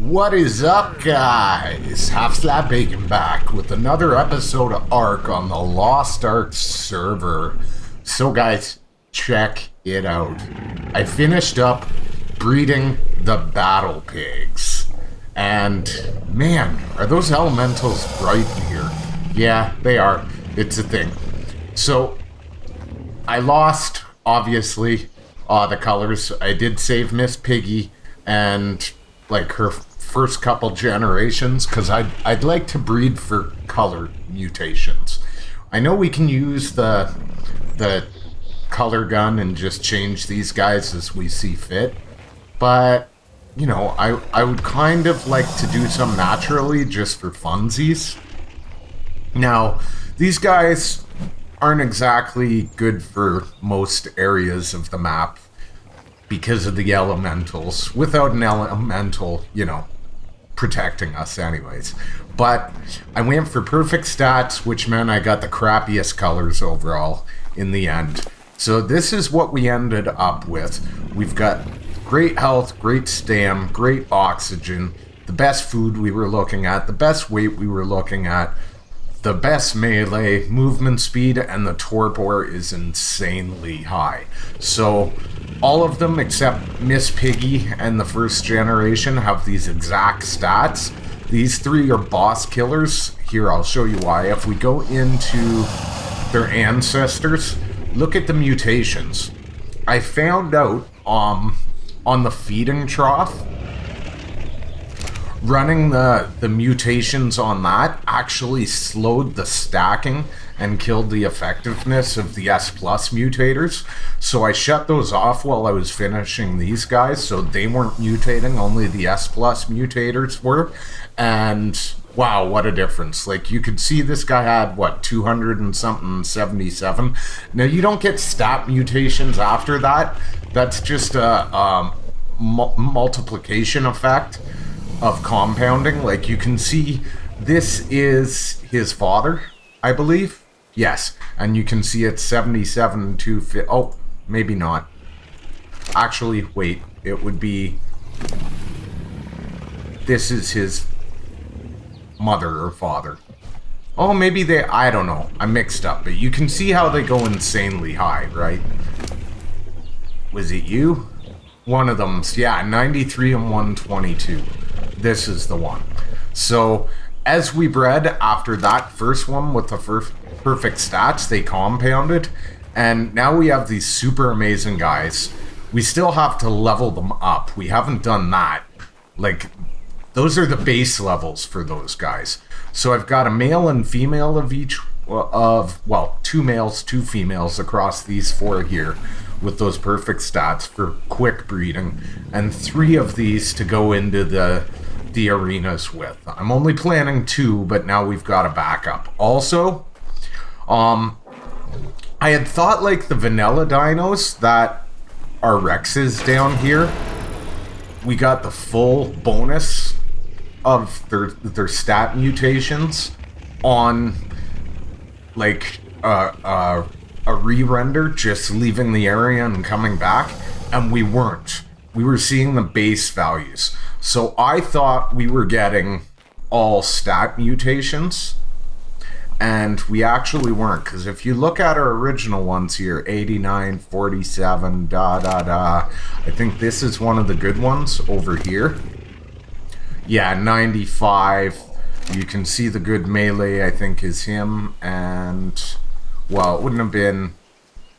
What is up, guys? Half Slab Bacon back with another episode of Ark on the Lost Ark server. So, guys, check it out. I finished up breeding the battle pigs. And, man, are those elementals bright in here? Yeah, they are. It's a thing. So, I lost, obviously, the colors. I did save Miss Piggy and, like, her first couple generations, because I'd like to breed for color mutations. I know we can use the color gun and just change these guys as we see fit, but, you know, I would kind of like to do some naturally just for funsies. Now, these guys aren't exactly good for most areas of the map because of the elementals. Without an elemental, you know, protecting us anyways. But I went for perfect stats, which meant I got the crappiest colors overall in the end. So this is what we ended up with. We've got great health, great stam, great oxygen, the best food we were looking at, the best weight we were looking at, the best melee, movement speed, and the torpor is insanely high. So all of them except Miss Piggy and the first generation have these exact stats. These three are boss killers. Here, I'll show you why. If we go into their ancestors, look at the mutations. I found out on the feeding trough, running the mutations on that actually slowed the stacking and killed the effectiveness of the S+ mutators. So I shut those off while I was finishing these guys, so they weren't mutating, only the S+ mutators were. And wow, what a difference. Like, you could see this guy had, what, 200 and something, 77. Now, you don't get stat mutations after that. That's just a multiplication effect of compounding. Like, you can see this is his father, I believe. Yes, and you can see it's 77 to oh, maybe not. Actually, wait, it would be, this is his mother or father. Oh, maybe they, I don't know, I'm mixed up, but you can see how they go insanely high, right? Was it you? One of them's, yeah, 93 and 122. This is the one. So as we bred after that first one with the first perfect stats, they compounded, and now we have these super amazing guys. We still have to level them up. We haven't done that. Like, those are the base levels for those guys. So I've got a male and female of each well, 2 males, 2 females across these 4 here with those perfect stats for quick breeding, and 3 of these to go into the arenas with. I'm only planning 2, but now we've got a backup. Also, I had thought, like, the vanilla dinos that are Rexes down here, we got the full bonus of their stat mutations on, like, a re-render, just leaving the area and coming back, and we weren't. We were seeing the base values. So I thought we were getting all stat mutations, and we actually weren't, because if you look at our original ones here, 89, 47, I think this is one of the good ones over here. Yeah, 95. You can see the good melee, I think, is him, and, well, it wouldn't have been,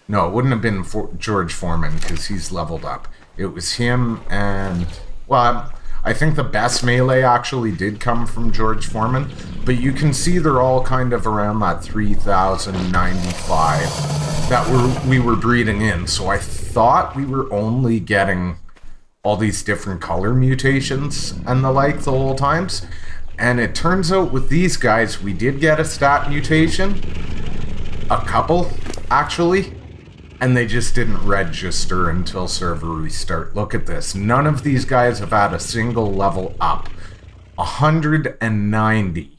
no, it wouldn't have been George Foreman, because he's leveled up. It was him, and, well, I think the best melee actually did come from George Foreman, but you can see they're all kind of around that 3,095 that we were breeding in. So I thought we were only getting all these different color mutations and the like the whole times. And it turns out with these guys, we did get a stat mutation. A couple, actually. And they just didn't register until server restart. Look at this. None of these guys have had a single level up. 190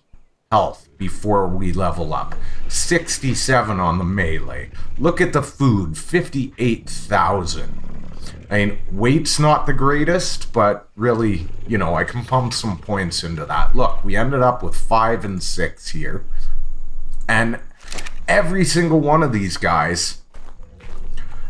health before we level up. 67 on the melee. Look at the food. 58,000. I mean, weight's not the greatest, but really, you know, I can pump some points into that. Look, we ended up with 5 and 6 here. And every single one of these guys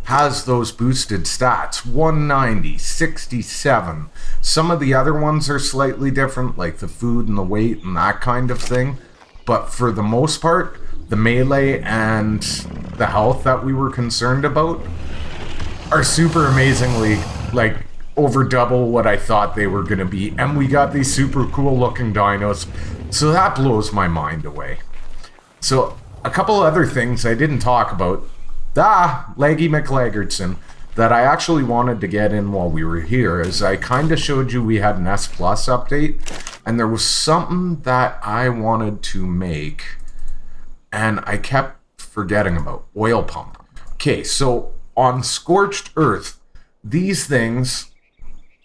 has those boosted stats. 190, 67. Some of the other ones are slightly different, like the food and the weight and that kind of thing. But for the most part, the melee and the health that we were concerned about are super amazingly, like, over double what I thought they were going to be. And we got these super cool looking dinos. So that blows my mind away. So a couple other things I didn't talk about. Leggy McLaggertson, that I actually wanted to get in while we were here, is I kind of showed you we had an S Plus update, and there was something that I wanted to make, and I kept forgetting about. Oil pump. Okay, so on Scorched Earth, these things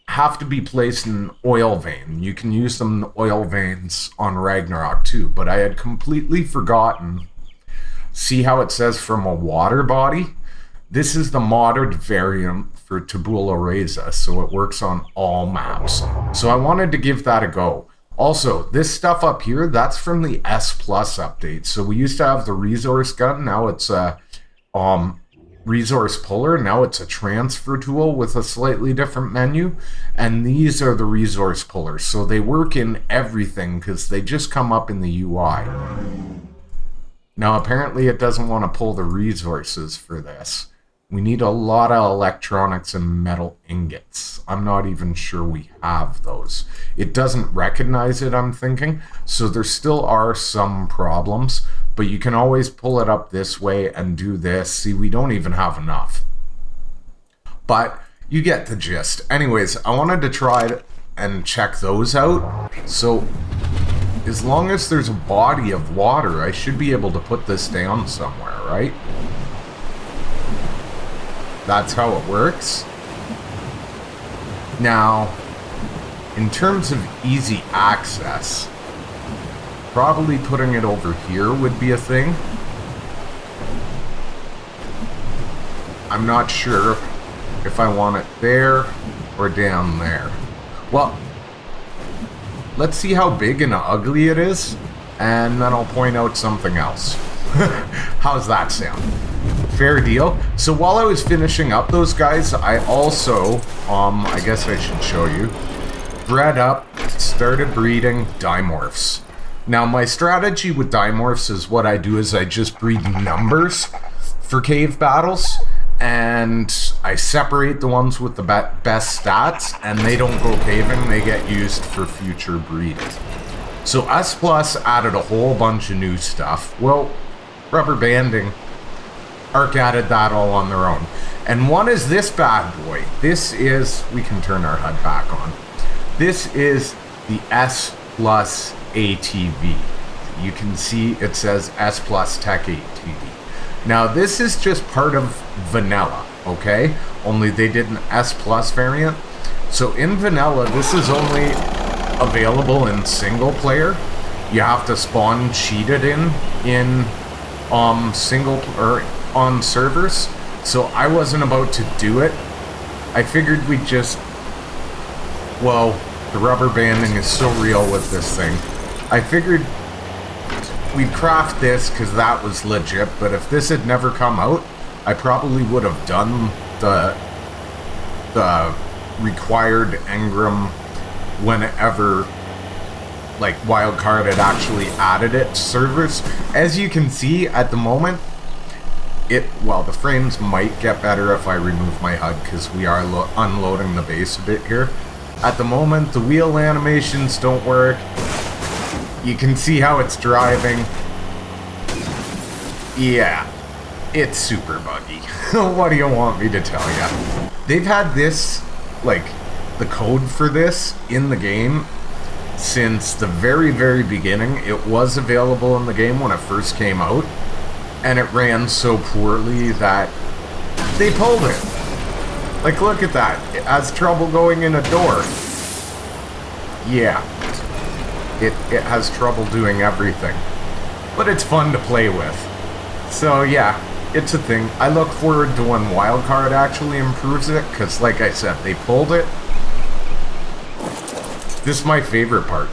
have to be placed in an oil vein. You can use them in oil veins on Ragnarok too, but I had completely forgotten. See how it says from a water body? This is the modded variant for Tabula Rasa, so it works on all maps. So I wanted to give that a go. Also, this stuff up here, that's from the S Plus update. So we used to have the resource gun, now it's a resource puller, now it's a transfer tool with a slightly different menu, and these are the resource pullers. So they work in everything because they just come up in the UI. Now, apparently it doesn't want to pull the resources for this. We need a lot of electronics and metal ingots. I'm not even sure we have those. It doesn't recognize it, I'm thinking. So there still are some problems, but you can always pull it up this way and do this. See, we don't even have enough. But you get the gist. Anyways, I wanted to try and check those out. So as long as there's a body of water, I should be able to put this down somewhere, right? That's how it works. Now, in terms of easy access, probably putting it over here would be a thing. I'm not sure if I want it there or down there. Well, let's see how big and ugly it is, and then I'll point out something else. How's that sound? Fair deal. So while I was finishing up those guys, I also, I guess I should show you, bred up, started breeding dimorphs. Now my strategy with dimorphs is what I do is I just breed numbers for cave battles, and I separate the ones with the best stats, and they don't go caving, they get used for future breeding. So S Plus added a whole bunch of new stuff. Well, rubber banding, Ark added that all on their own. And one is this bad boy. This is, we can turn our HUD back on. This is the S Plus ATV. You can see it says S Plus Tech ATV. Now this is just part of vanilla, okay? Only they did an S Plus variant. So in vanilla, this is only available in single player. You have to spawn cheated in single or on servers. So I wasn't about to do it. I figured we'd just, well, the rubber banding is so real with this thing. I figured we'd craft this because that was legit, but if this had never come out, I probably would have done the required engram whenever, like, Wildcard had actually added it to servers. As you can see at the moment, well, the frames might get better if I remove my HUD because we are unloading the base a bit here. At the moment, the wheel animations don't work. You can see how it's driving. Yeah, it's super buggy. What do you want me to tell you? They've had this, like, the code for this in the game since the very, very beginning. It was available in the game when it first came out, and it ran so poorly that they pulled it. Like, look at that. It has trouble going in a door. Yeah. It has trouble doing everything. But it's fun to play with. So, yeah. it's a thing. I look forward to when Wildcard actually improves it, because like I said, they pulled it. This is my favorite part.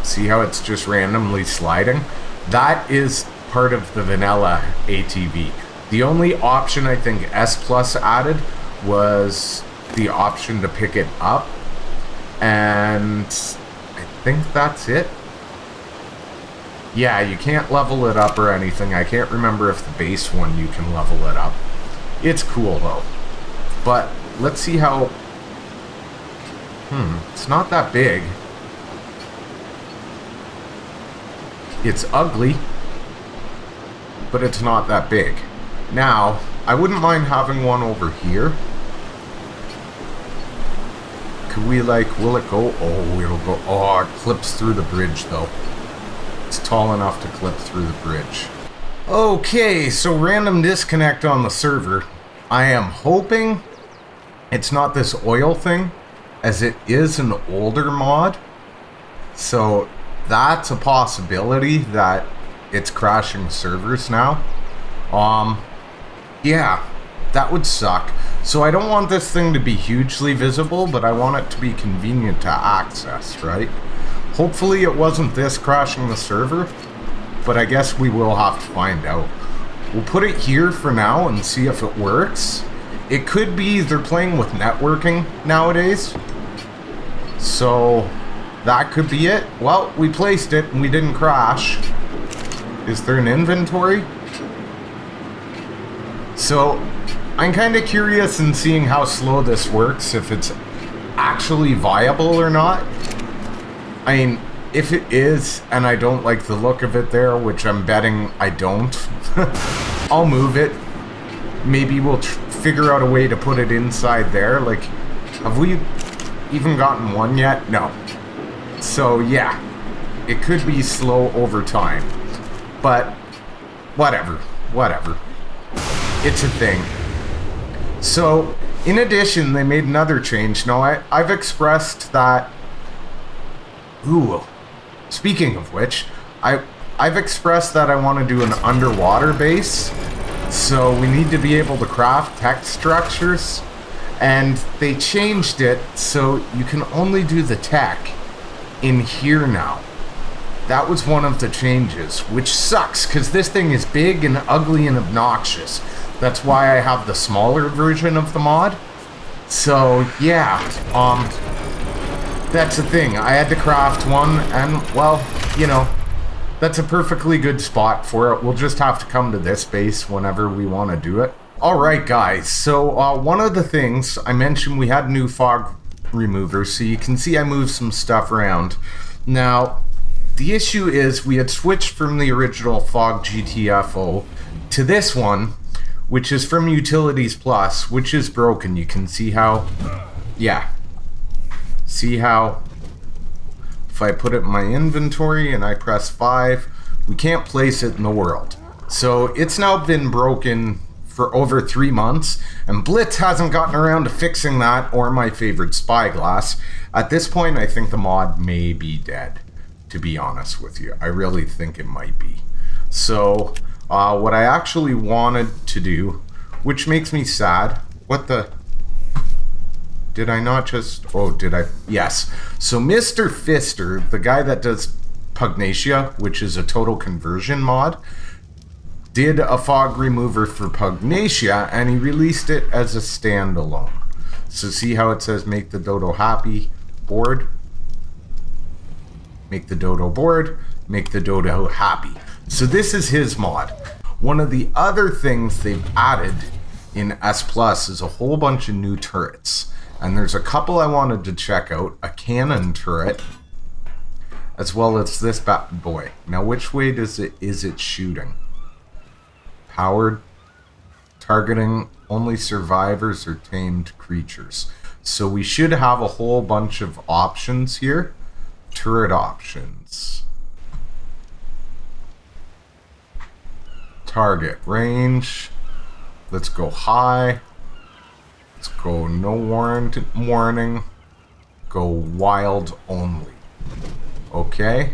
See how it's just randomly sliding? That is part of the vanilla ATV. The only option I think S Plus added was the option to pick it up. And I think that's it. Yeah, you can't level it up or anything. I can't remember if the base one you can level it up. It's cool though. But let's see how... it's not that big. It's ugly, but it's not that big. Now, I wouldn't mind having one over here. Could we, like, will it go? Oh, it'll go. Oh, it clips through the bridge, though. It's tall enough to clip through the bridge. Okay, so random disconnect on the server. I am hoping it's not this oil thing, as it is an older mod. So that's a possibility that it's crashing servers now. Yeah, that would suck. So I don't want this thing to be hugely visible, but I want it to be convenient to access, right? Hopefully it wasn't this crashing the server, but I guess we will have to find out. We'll put it here for now and see if it works. It could be they're playing with networking nowadays. So that could be it. Well, we placed it and we didn't crash. Is there an inventory? So I'm kind of curious in seeing how slow this works, if it's actually viable or not. I mean, if it is, and I don't like the look of it there, which I'm betting I don't, I'll move it. Maybe we'll figure out a way to put it inside there. Like, have we even gotten one yet? No. So, yeah, it could be slow over time. But, whatever. It's a thing. So, in addition, they made another change. Now, I've expressed that... Ooh, speaking of which, I've expressed that I want to do an underwater base. So, we need to be able to craft tech structures. And they changed it so you can only do the tech in here now. That was one of the changes, which sucks because this thing is big and ugly and obnoxious. That's why I have the smaller version of the mod. So, yeah, that's the thing. I had to craft one, and, well, you know, that's a perfectly good spot for it. We'll just have to come to this base whenever we want to do it. Alright, guys, so one of the things I mentioned, we had new fog remover, so you can see I moved some stuff around. Now, the issue is we had switched from the original Fog GTFO to this one, which is from Utilities Plus, which is broken. You can see how, yeah, see how if I put it in my inventory and I press 5, we can't place it in the world. So it's now been broken for over 3 months, and Blitz hasn't gotten around to fixing that, or my favorite, Spyglass. At this point, I think the mod may be dead, to be honest with you. I really think it might be. So, what I actually wanted to do, which makes me sad, what the... Did I not just... Oh, did I... Yes. So, Mr. Fister, the guy that does Pugnacia, which is a total conversion mod, did a fog remover for Pugnacia, and he released it as a standalone. So see how it says make the dodo happy board? Make the dodo board, make the dodo happy. So this is his mod. One of the other things they've added in S Plus is a whole bunch of new turrets. And there's a couple I wanted to check out. A cannon turret, as well as this bad boy. Now which way is it shooting? Powered, targeting only survivors or tamed creatures. So we should have a whole bunch of options here. Turret options. Target range. Let's go high. Let's go no warning. Go wild only. Okay.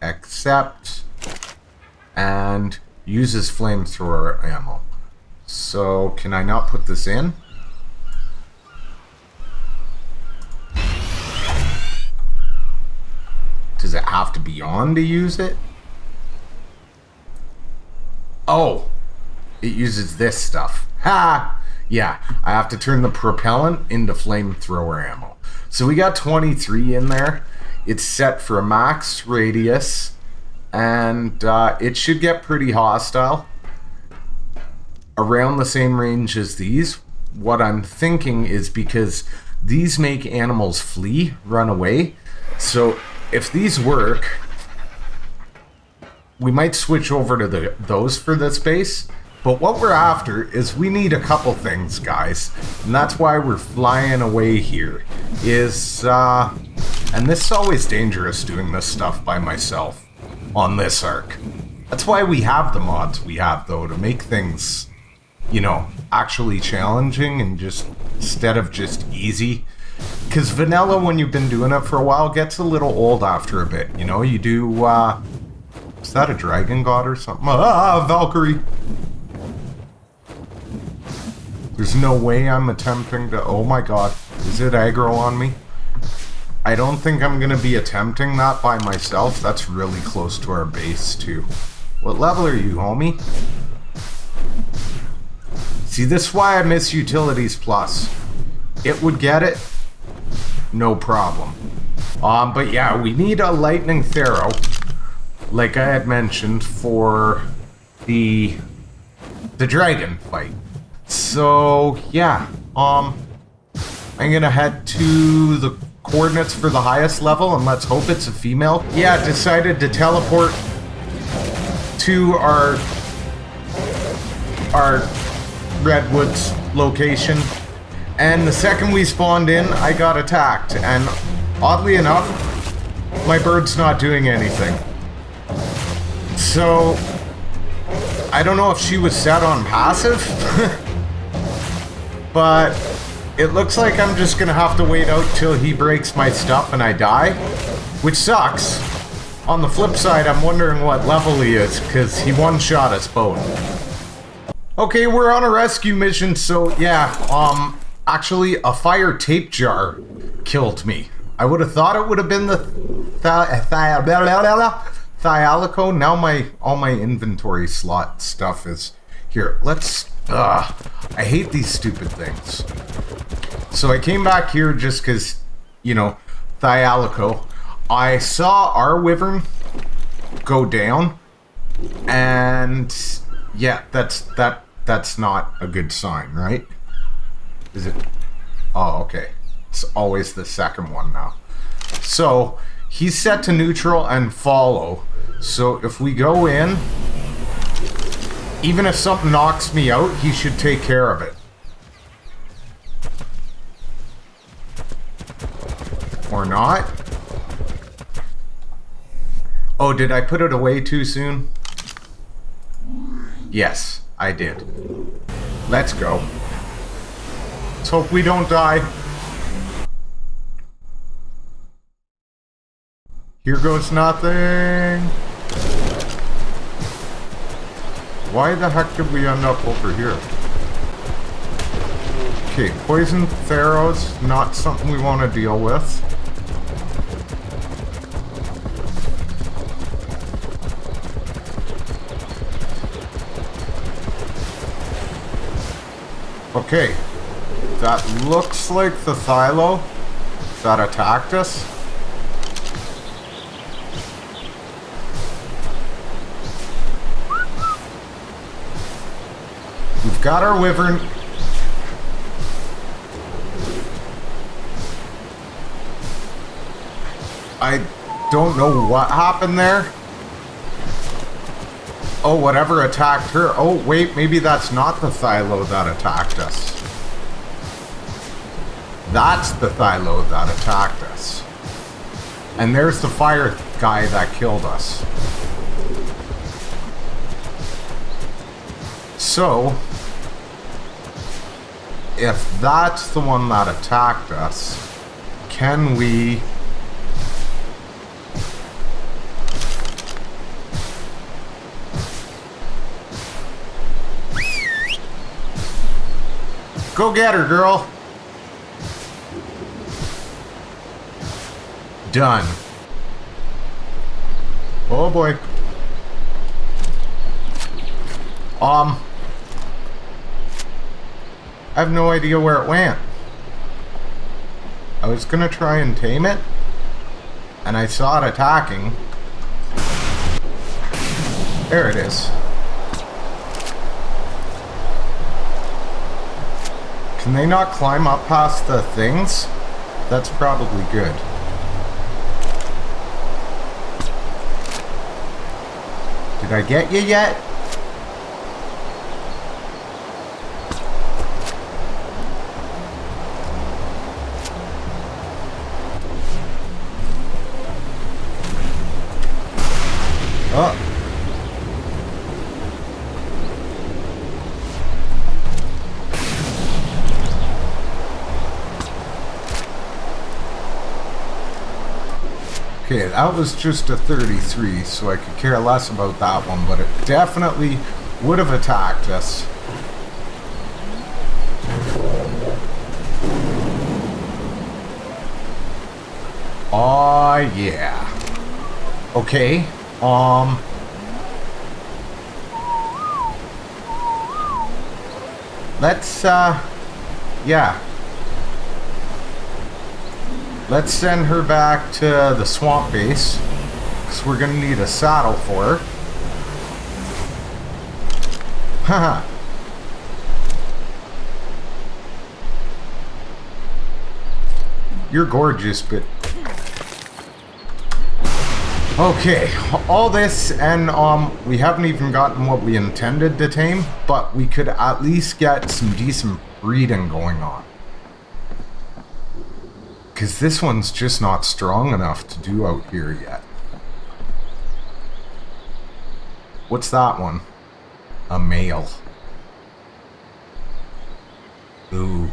Accept. and uses flamethrower ammo. So can I not put this in? Does it have to be on to use it? Oh, it uses this stuff. Ha! Yeah, I have to turn the propellant into flamethrower ammo. So we got 23 in there. It's set for a max radius, and it should get pretty hostile. Around the same range as these. What I'm thinking is because these make animals flee, run away. So if these work, we might switch over to those for this base. But what we're after is we need a couple things, guys. And that's why we're flying away here. And this is always dangerous doing this stuff by myself on this arc. That's why we have the mods we have, though, to make things, you know, actually challenging and just instead of just easy. Because vanilla, when you've been doing it for a while, gets a little old after a bit. You know, you do, is that a dragon god or something? Ah, Valkyrie! There's no way I'm attempting to... Oh my god. Is it aggro on me? I don't think I'm going to be attempting that by myself. That's really close to our base, too. What level are you, homie? See, this is why I miss Utilities Plus. It would get it. No problem. But yeah, we need a Lightning Thero, like I had mentioned, for the dragon fight. So yeah, I'm gonna head to the coordinates for the highest level and let's hope it's a female. Yeah, decided to teleport to our Redwoods location, and the second we spawned in, I got attacked, and oddly enough, my bird's not doing anything. So I don't know if she was set on passive. But it looks like I'm just gonna have to wait out till he breaks my stuff and I die, which sucks. On the flip side, I'm wondering what level he is, because he one-shot us both. Okay, we're on a rescue mission, so yeah, actually a fire tape jar killed me. I would have thought it would have been the Thialico. Now all my inventory slot stuff is here. Let's... I hate these stupid things. So I came back here just because, you know, Thialico. I saw our wyvern go down, and yeah, that's not a good sign, right? Is it? Oh, okay. It's always the second one now. So he's set to neutral and follow. So if we go in, even if something knocks me out, he should take care of it. Or not. Oh, did I put it away too soon? Yes, I did. Let's go. Let's hope we don't die. Here goes nothing. Why the heck did we end up over here? Okay, poison Theros, not something we want to deal with. Okay, that looks like the Thylo that attacked us. We've got our wyvern. I don't know what happened there. Oh, whatever attacked her. Oh, wait, maybe that's not the Thylo that attacked us. That's the Thylo that attacked us. And there's the fire guy that killed us. So, if that's the one that attacked us, can we... Go get her, girl. Done. Oh boy. I have no idea where it went. I was gonna try and tame it, and I saw it attacking. There it is. Can they not climb up past the things? That's probably good. Did I get you yet? Oh. Okay, that was just a 33, so I could care less about that one, but it definitely would have attacked us. Oh, yeah. Okay, let's, yeah. Let's send her back to the swamp base, because we're going to need a saddle for her. Haha. You're gorgeous, but... Okay, all this, and we haven't even gotten what we intended to tame, but we could at least get some decent breeding going on. Because this one's just not strong enough to do out here yet. What's that one? A male. Ooh.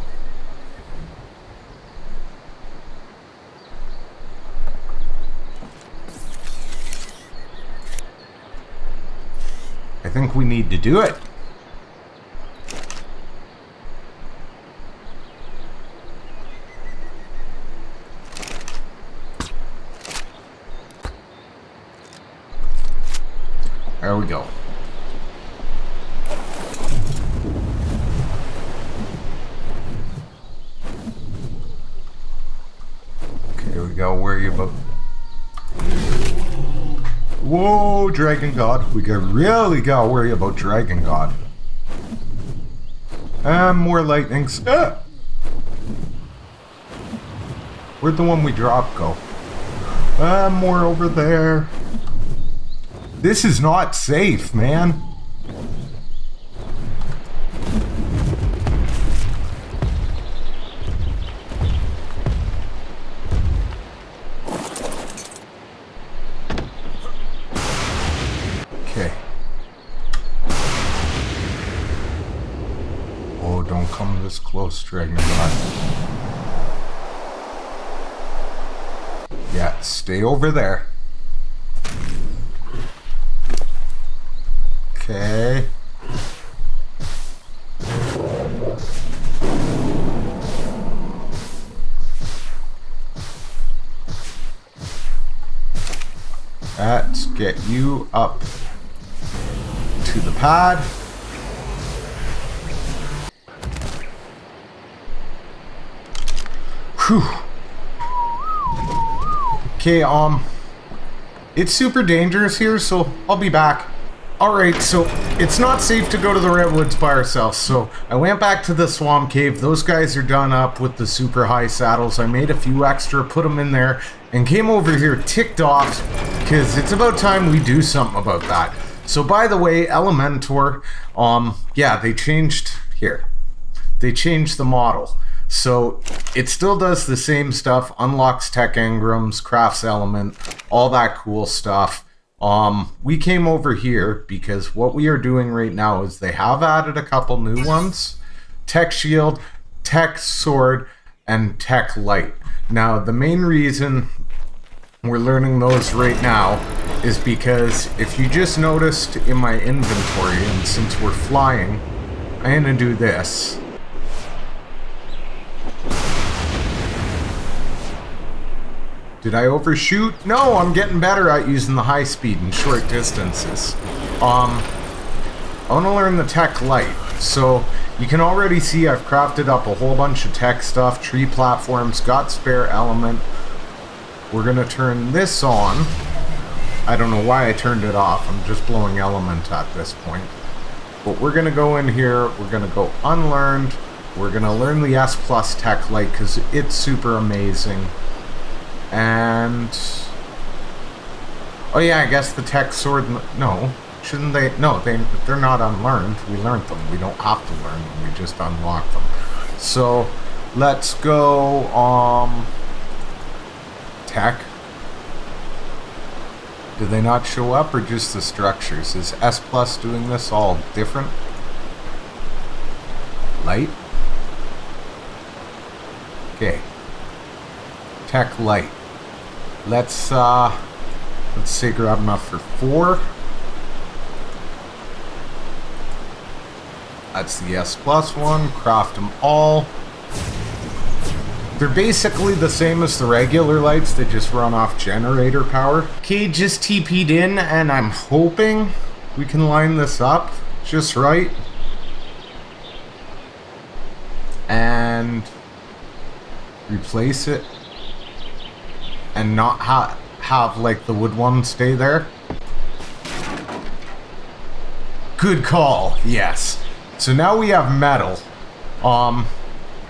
I think we need to do it. There we go. Okay, we gotta worry about... Whoa, Dragon God. We really gotta worry about Dragon God. More lightnings. Ah! Where'd the one we dropped go? More over there. This is not safe, man. Okay. Oh, don't come this close, Dragon God. Yeah, stay over there. Okay. Let's get you up to the pad. Whew. Okay, it's super dangerous here, so I'll be back. Alright, so it's not safe to go to the Redwoods by ourselves, so I went back to the swamp cave. Those guys are done up with the super high saddles. I made a few extra, put them in there, and came over here ticked off, because it's about time we do something about that. So by the way, Elementor, yeah, they changed, here, they changed the model. So it still does the same stuff, unlocks tech engrams, crafts element, all that cool stuff. We came over here because what we are doing right now is they have added a couple new ones. Tech shield, tech sword, and tech light. Now, the main reason we're learning those right now is because if you just noticed in my inventory, and since we're flying, I'm gonna do this. Did I overshoot? No, I'm getting better at using the high speed in short distances. I want to learn the tech light. So you can already see I've crafted up a whole bunch of tech stuff, tree platforms, got spare element. We're going to turn this on. I don't know why I turned it off. I'm just blowing element at this point. But we're going to go in here. We're going to go unlearned. We're going to learn the S plus tech light because it's super amazing. And... oh yeah, I guess the tech sword... no. Shouldn't they? No, they're not unlearned. We learned them. We don't have to learn them. We just unlock them. So, let's go, tech. Do they not show up or just the structures? Is S plus doing this all different? Light? Okay. Tech light. Let's say grab enough for 4. That's the S plus one. Craft them all. They're basically the same as the regular lights. They just run off generator power. Okay, just TP'd in, and I'm hoping we can line this up just right. And replace it. And not have like the wood one stay there. Good call, yes. So now we have metal.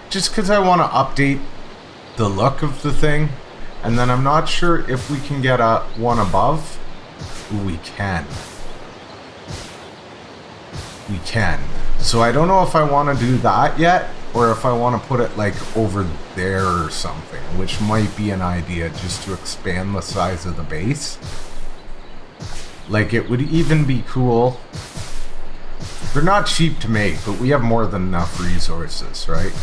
Just because I want to update the look of the thing. And then I'm not sure if we can get a one above. Ooh, we can. We can. So I don't know if I want to do that yet. Or if I want to put it like over there or something. Which might be an idea just to expand the size of the base. Like it would even be cool. They're not cheap to make, but we have more than enough resources, right?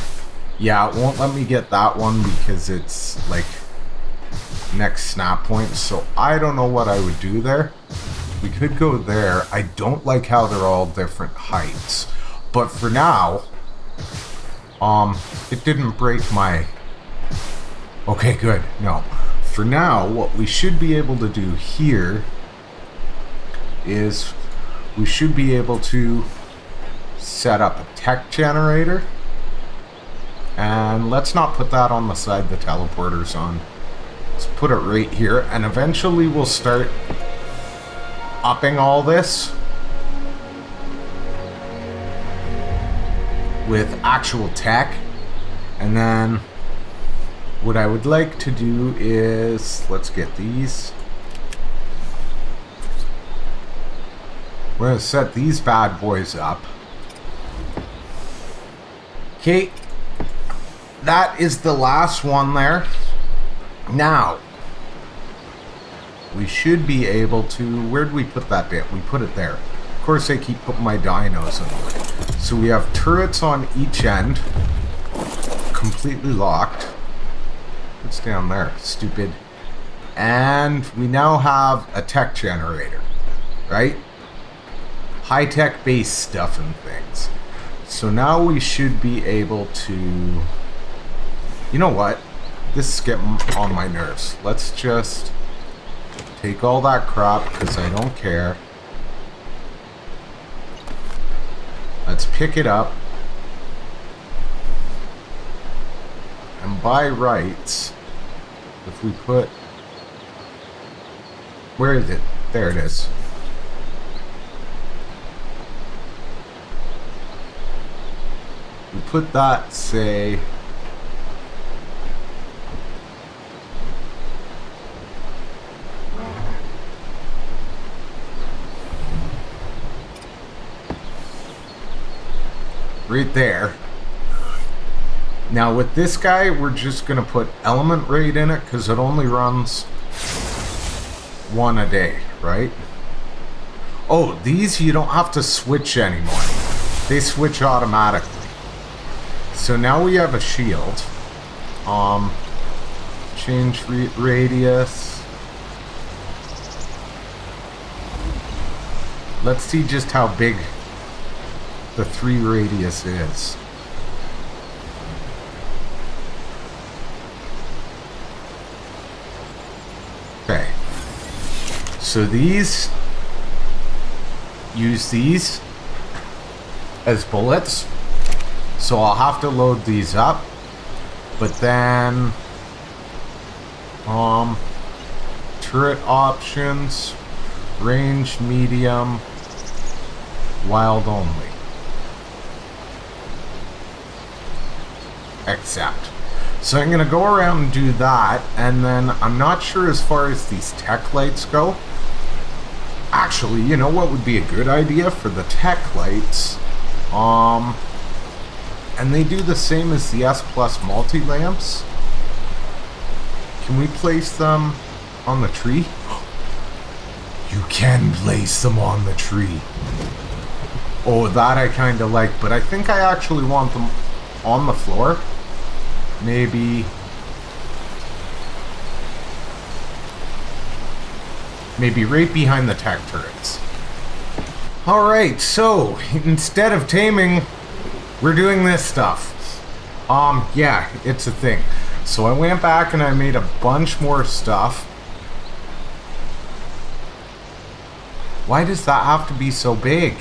Yeah, it won't let me get that one because it's like next snap point, so I don't know what I would do there. We could go there. I don't like how they're all different heights. But for now, it didn't break my... okay, good. No. For now, what we should be able to do here is we should be able to set up a tech generator. And let's not put that on the side the teleporter's on. Let's put it right here. And eventually we'll start upping all this with actual tech. And then what I would like to do is, let's get these. We're going to set these bad boys up. Okay. That is the last one there. Now, we should be able to... where did we put that bit? We put it there. Of course, I keep putting my dinos in the way. So we have turrets on each end. Completely locked. What's down there? Stupid. And we now have a tech generator. Right? High-tech base stuff and things. So now we should be able to... you know what? This is getting on my nerves. Let's just take all that crap because I don't care. Let's pick it up. And by rights, if we put... where is it? There it is. We put that, say... right there. Now with this guy, we're just gonna put element rate in it because it only runs one a day, right? Oh, these you don't have to switch anymore. They switch automatically. So now we have a shield. Change radius. Let's see just how big the 3 radius is. So these, use these as bullets. So I'll have to load these up. But then, turret options, range medium, wild only. Accept. So I'm going to go around and do that, and then I'm not sure as far as these tech lights go. Actually, you know what would be a good idea for the tech lights? And they do the same as the S Plus multi-lamps. Can we place them on the tree? You can place them on the tree. Oh, that I kind of like, but I think I actually want them on the floor. Maybe right behind the tech turrets. Alright, so instead of taming, we're doing this stuff. Yeah, it's a thing. So I went back and I made a bunch more stuff. Why does that have to be so big?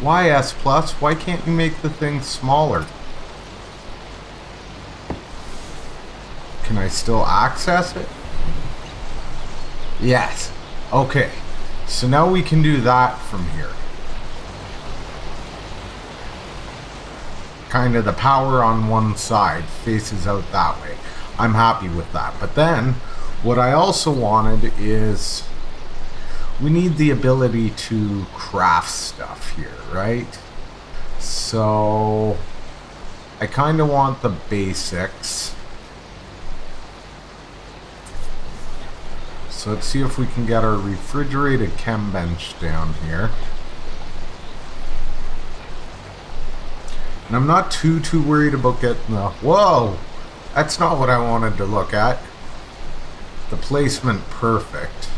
Why S Plus? Why can't you make the thing smaller? Can I still access it? Yes. Okay. So now we can do that from here. Kind of the power on one side faces out that way. I'm happy with that. But then, what I also wanted is, we need the ability to craft stuff here, right? So, I kind of want the basics. So let's see if we can get our refrigerated chem bench down here. And I'm not too worried about getting the... Whoa! That's not what I wanted to look at. The placement perfect.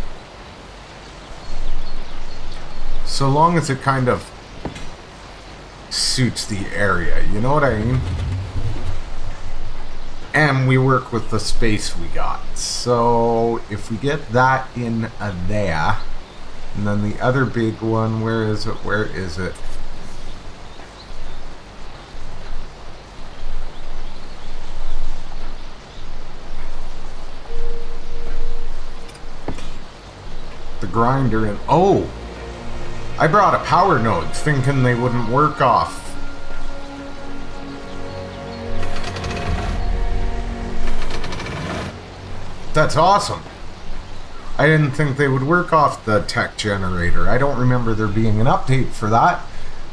So long as it kind of suits the area, you know what I mean? And we work with the space we got. So if we get that in there, and then the other big one, where is it? Where is it? The grinder and oh! I brought a power node thinking they wouldn't work off. That's awesome. I didn't think they would work off the tech generator. I don't remember there being an update for that,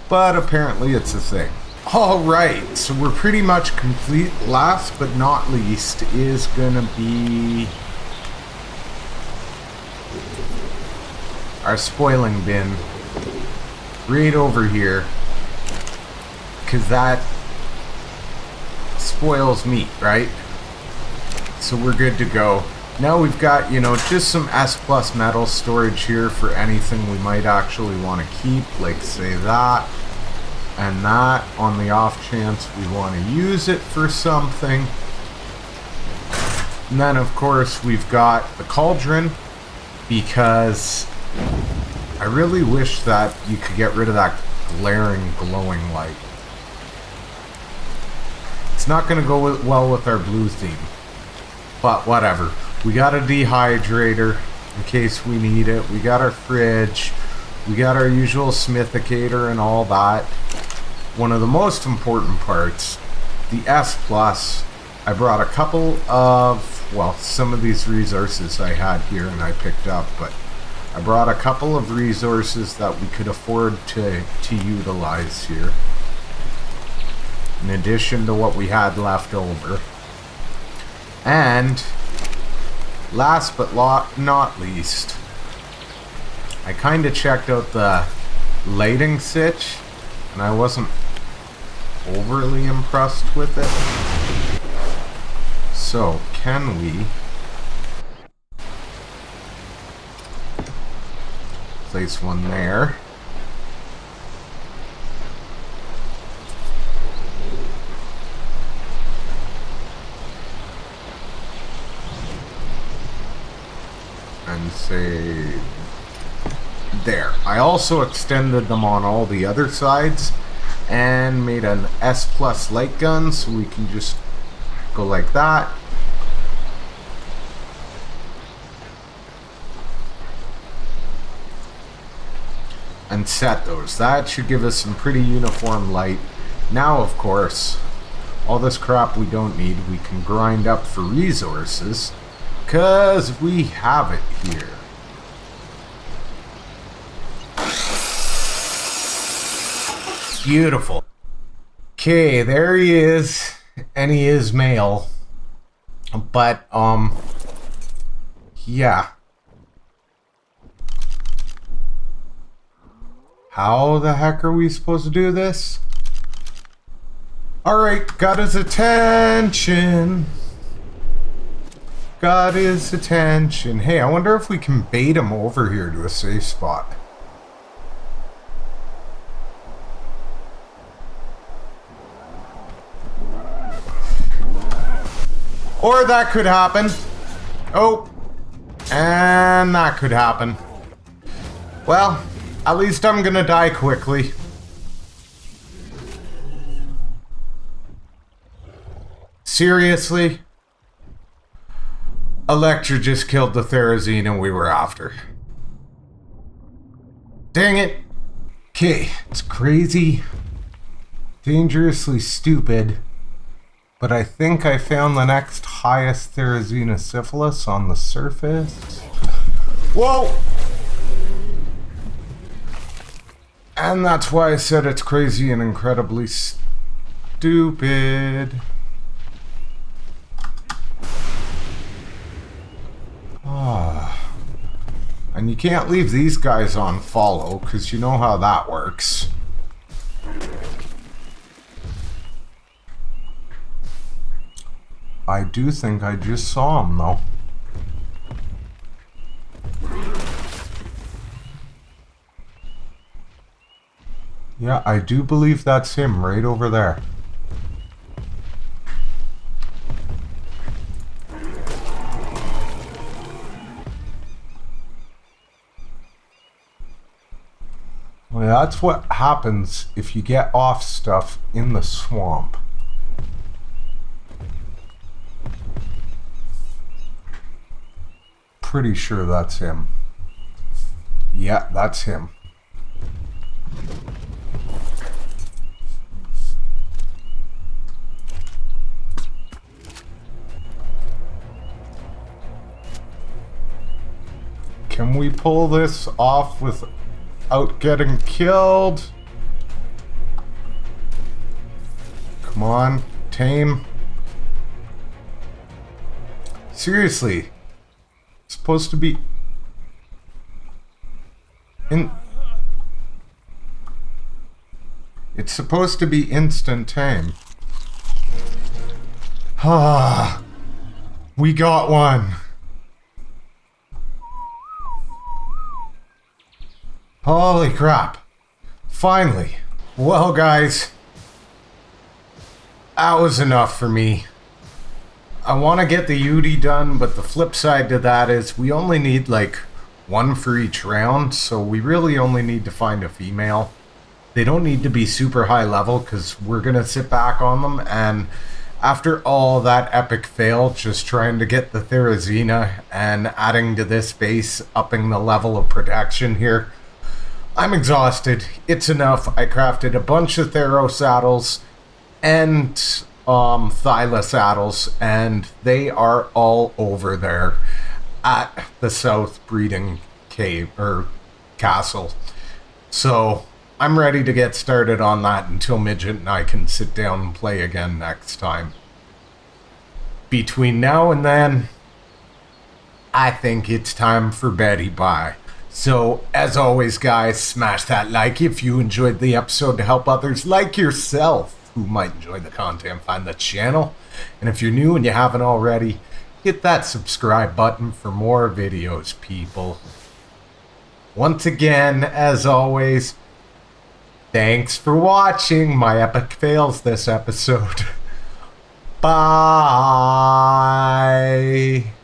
but apparently it's a thing. Alright, so we're pretty much complete. Last but not least is gonna be our spoiling bin right over here, because that spoils meat, right? So we're good to go. Now we've got, you know, just some S Plus metal storage here for anything we might actually want to keep, like say that and that, on the off chance we want to use it for something. And then of course we've got the cauldron, because I really wish that you could get rid of that glaring glowing light. It's not going to go well with our blue theme. But whatever. We got a dehydrator in case we need it. We got our fridge. We got our usual smithicator and all that. One of the most important parts, the S Plus. I brought a couple of, well, some of these resources I had here and I picked up, but I brought a couple of resources that we could afford to utilize here, in addition to what we had left over. And last but not least, I kind of checked out the lighting sitch and I wasn't overly impressed with it. So can we place one there? and say there. I also extended them on all the other sides and made an S plus light gun, so we can just go like that. And set those. That should give us some pretty uniform light. Now, of course, all this crap we don't need, we can grind up for resources, because we have it here. Beautiful. Okay, there he is, and he is male. But, yeah. How the heck are we supposed to do this? Alright, got his attention. Got his attention. Hey, I wonder if we can bait him over here to a safe spot. Or that could happen. Oh. And that could happen. Well, at least I'm gonna die quickly. Seriously? Electra just killed the Therazine we were after. Dang it. Okay, it's crazy, dangerously stupid, but I think I found the next highest Therazina syphilis on the surface. Whoa! And that's why I said it's crazy and incredibly stupid. And you can't leave these guys on follow, because you know how that works. I do think I just saw him, though. Yeah, I do believe that's him right over there. Well, that's what happens if you get off stuff in the swamp. Pretty sure that's him. Yeah, that's him. Can we pull this off without getting killed? Come on, tame. Seriously. It's supposed to be It's supposed to be instant tame. Ah, we got one. Holy crap. Finally. Well, guys, that was enough for me. I want to get the Yudi done, but the flip side to that is we only need like one for each round, so we really only need to find a female. They don't need to be super high level because we're going to sit back on them, and after all that epic fail just trying to get the Therazina and adding to this base, upping the level of protection here, I'm exhausted. It's enough. I crafted a bunch of Thero saddles and Thyla saddles, and they are all over there at the South Breeding Cave or Castle. So I'm ready to get started on that until Midget and I can sit down and play again next time. Between now and then, I think it's time for Betty Bye. So, as always, guys, smash that like if you enjoyed the episode to help others like yourself who might enjoy the content find the channel. And if you're new and you haven't already, hit that subscribe button for more videos, people. Once again, as always, thanks for watching my epic fails this episode. Bye.